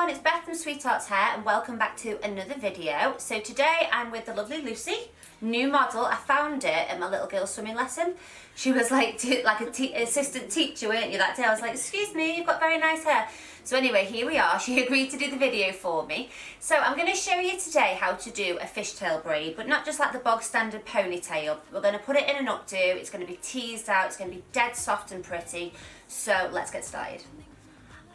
everyone, it's Beth from SweetHearts Hair and welcome back to another video. So today I'm with the lovely Lucy, new model. I found her at my little girl's swimming lesson. She was like assistant teacher, weren't you, that day? I was like, excuse me, you've got very nice hair. So anyway, here we are. She agreed to do the video for me. So I'm going to show you today how to do a fishtail braid, but not just like the bog standard ponytail. We're going to put it in an updo. It's going to be teased out. It's going to be dead soft and pretty. So let's get started.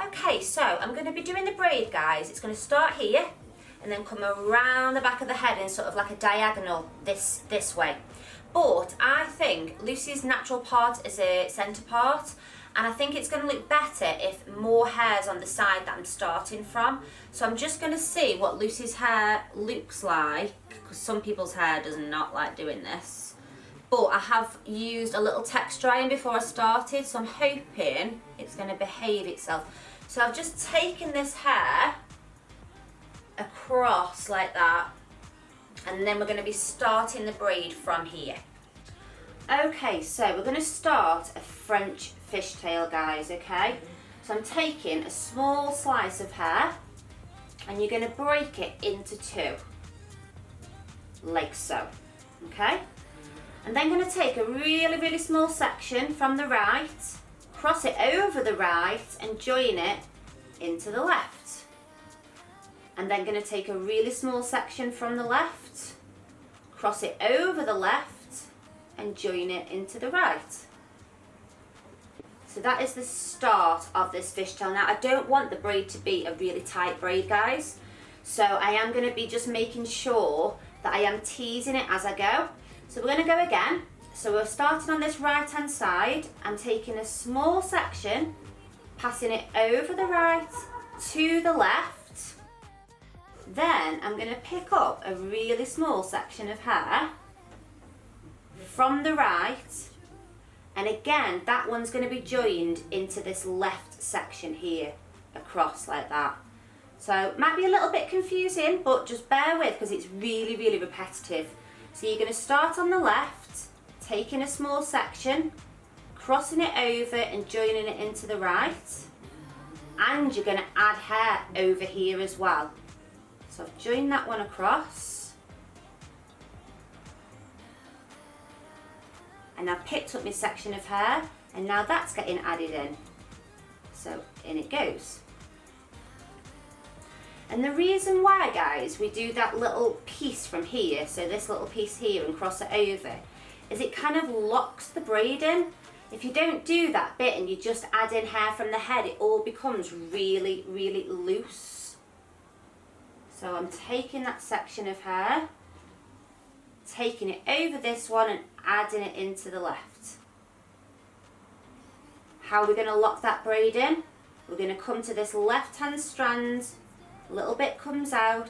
Okay, so I'm going to be doing the braid, guys. It's going to start here and then come around the back of the head in sort of like a diagonal this way. But I think Lucy's natural part is a centre part, and I think it's going to look better if more hair's on the side that I'm starting from. So I'm just going to see what Lucy's hair looks like, because some people's hair does not like doing this. But I have used a little text drying before I started, so I'm hoping it's going to behave itself. So I've just taken this hair across like that, and then we're going to be starting the braid from here. Okay, so we're going to start a French fishtail, guys, okay? So I'm taking a small slice of hair and you're going to break it into two, like so, okay? And then going to take a really small section from the right, cross it over the right and join it into the left. And then going to take a really small section from the left, cross it over the left and join it into the right. So that is the start of this fishtail. Now I don't want the braid to be a really tight braid, guys. So I am going to be just making sure that I am teasing it as I go. So we're going to go again. So we're starting on this right hand side. I'm taking a small section, passing it over the right to the left. Then I'm going to pick up a really small section of hair from the right, and again that one's going to be joined into this left section here, across like that. So it might be a little bit confusing, but just bear with because it's really repetitive. So you're going to start on the left, taking a small section, crossing it over and joining it into the right, and you're going to add hair over here as well. So I've joined that one across, and I've picked up my section of hair, and now that's getting added in. So in it goes. And the reason why, guys, we do that little piece from here, so this little piece here, and cross it over, is it kind of locks the braid in. If you don't do that bit and you just add in hair from the head, it all becomes really loose. So I'm taking that section of hair, taking it over this one and adding it into the left. How are we going to lock that braid in? We're going to come to this left hand strand, a little bit comes out,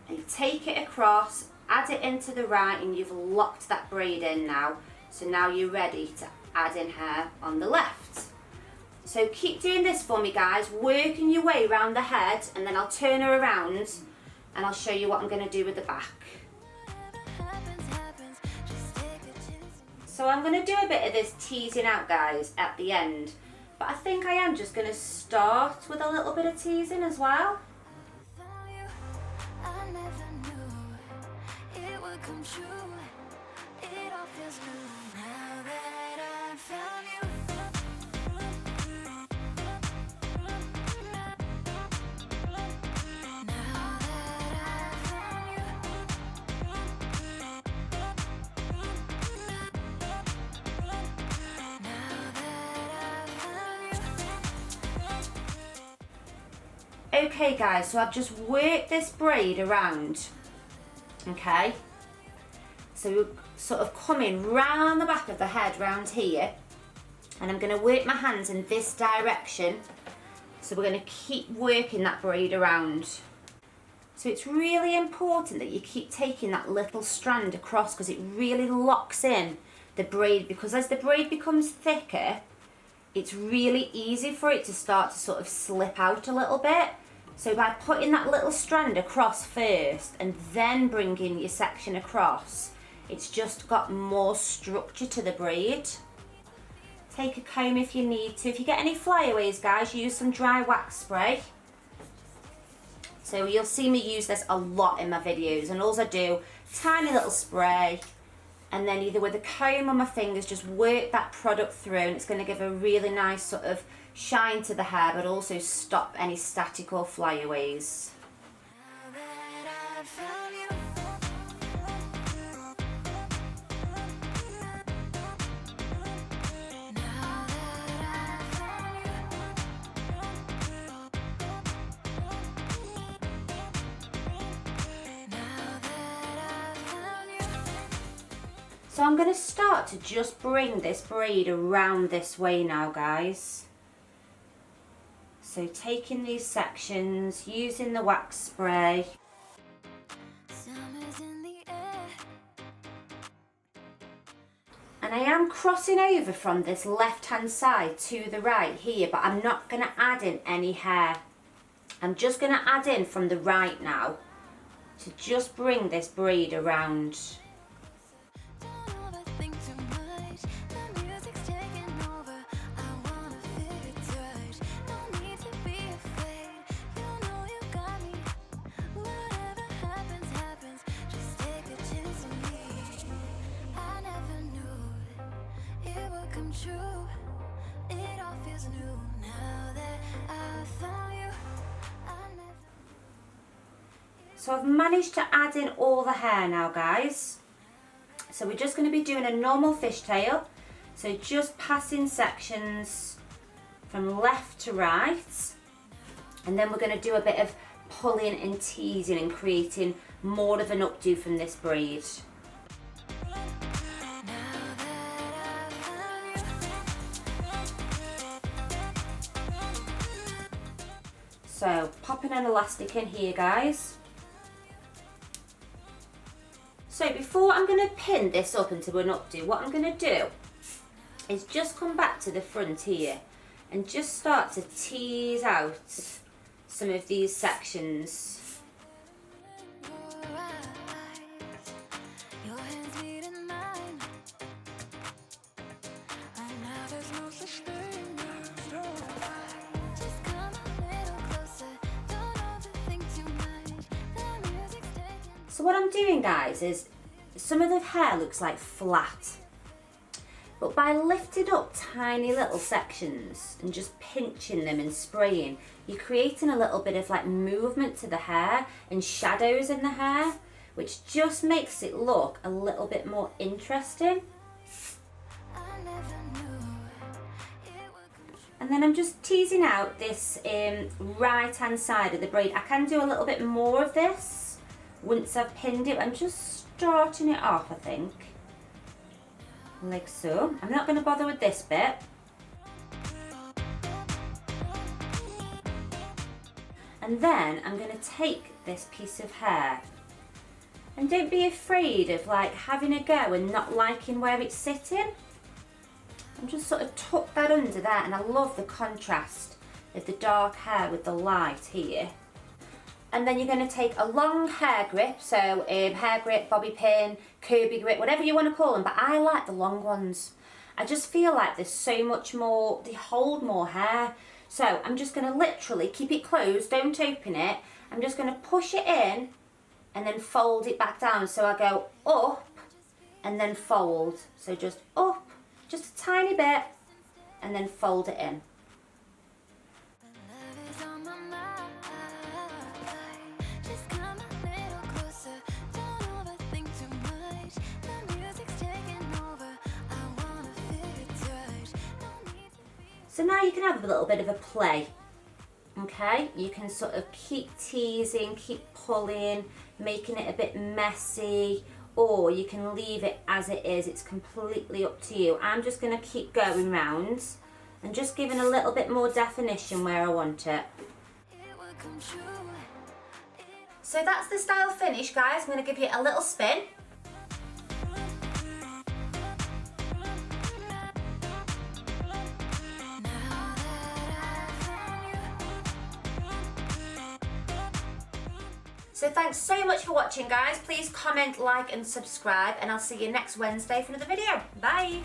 and you take it across, add it into the right, and you've locked that braid in now. So now you're ready to add in hair on the left. So keep doing this for me, guys, working your way around the head, and then I'll turn her around and I'll show you what I'm going to do with the back. So I'm going to do a bit of this teasing out, guys, at the end, but I think I am just going to start with a little bit of teasing as well. Okay, guys, so I've just worked this braid around, okay? So we're sort of coming round the back of the head, round here, and I'm going to work my hands in this direction. So we're going to keep working that braid around. So it's really important that you keep taking that little strand across, because it really locks in the braid, because as the braid becomes thicker, it's really easy for it to start to sort of slip out a little bit. So by putting that little strand across first and then bringing your section across, it's just got more structure to the braid. Take a comb if you need to. If you get any flyaways, guys, use some dry wax spray. So you'll see me use this a lot in my videos, and all I do, tiny little spray, and then either with a comb or my fingers just work that product through, and it's going to give a really nice sort of shine to the hair, but also stop any static or flyaways. So I'm going to start to just bring this braid around this way now, guys. So taking these sections, using the wax spray. And I am crossing over from this left hand side to the right here, but I'm not going to add in any hair. I'm just going to add in from the right now to just bring this braid around. So I've managed to add in all the hair now, guys. So we're just going to be doing a normal fishtail. So just passing sections from left to right. And then we're going to do a bit of pulling and teasing and creating more of an updo from this braid. So popping an elastic in here, guys. So before I'm going to pin this up into an updo, what I'm going to do is just come back to the front here and just start to tease out some of these sections. So what I'm doing, guys, is some of the hair looks like flat, but by lifting up tiny little sections and just pinching them and spraying, you're creating a little bit of like movement to the hair and shadows in the hair, which just makes it look a little bit more interesting. And then I'm just teasing out this right hand side of the braid. I can do a little bit more of this once I've pinned it. I'm just starting it off, I think, like so. I'm not going to bother with this bit. And then I'm going to take this piece of hair, and don't be afraid of like having a go and not liking where it's sitting. I'm just sort of tuck that under there, and I love the contrast of the dark hair with the light here. And then you're going to take a long hair grip, so hair grip, bobby pin, Kirby grip, whatever you want to call them, but I like the long ones. I just feel like there's so much more, they hold more hair. So I'm just going to literally keep it closed, don't open it. I'm just going to push it in and then fold it back down. So I go up and then fold. So just up, just a tiny bit, and then fold it in. So now you can have a little bit of a play, okay? You can sort of keep teasing, keep pulling, making it a bit messy, or you can leave it as it is. It's completely up to you. I'm just going to keep going round and just giving a little bit more definition where I want it. So that's the style finish, guys. I'm going to give you a little spin. So thanks so much for watching, guys. Please comment, like and subscribe, and I'll see you next Wednesday for another video. Bye!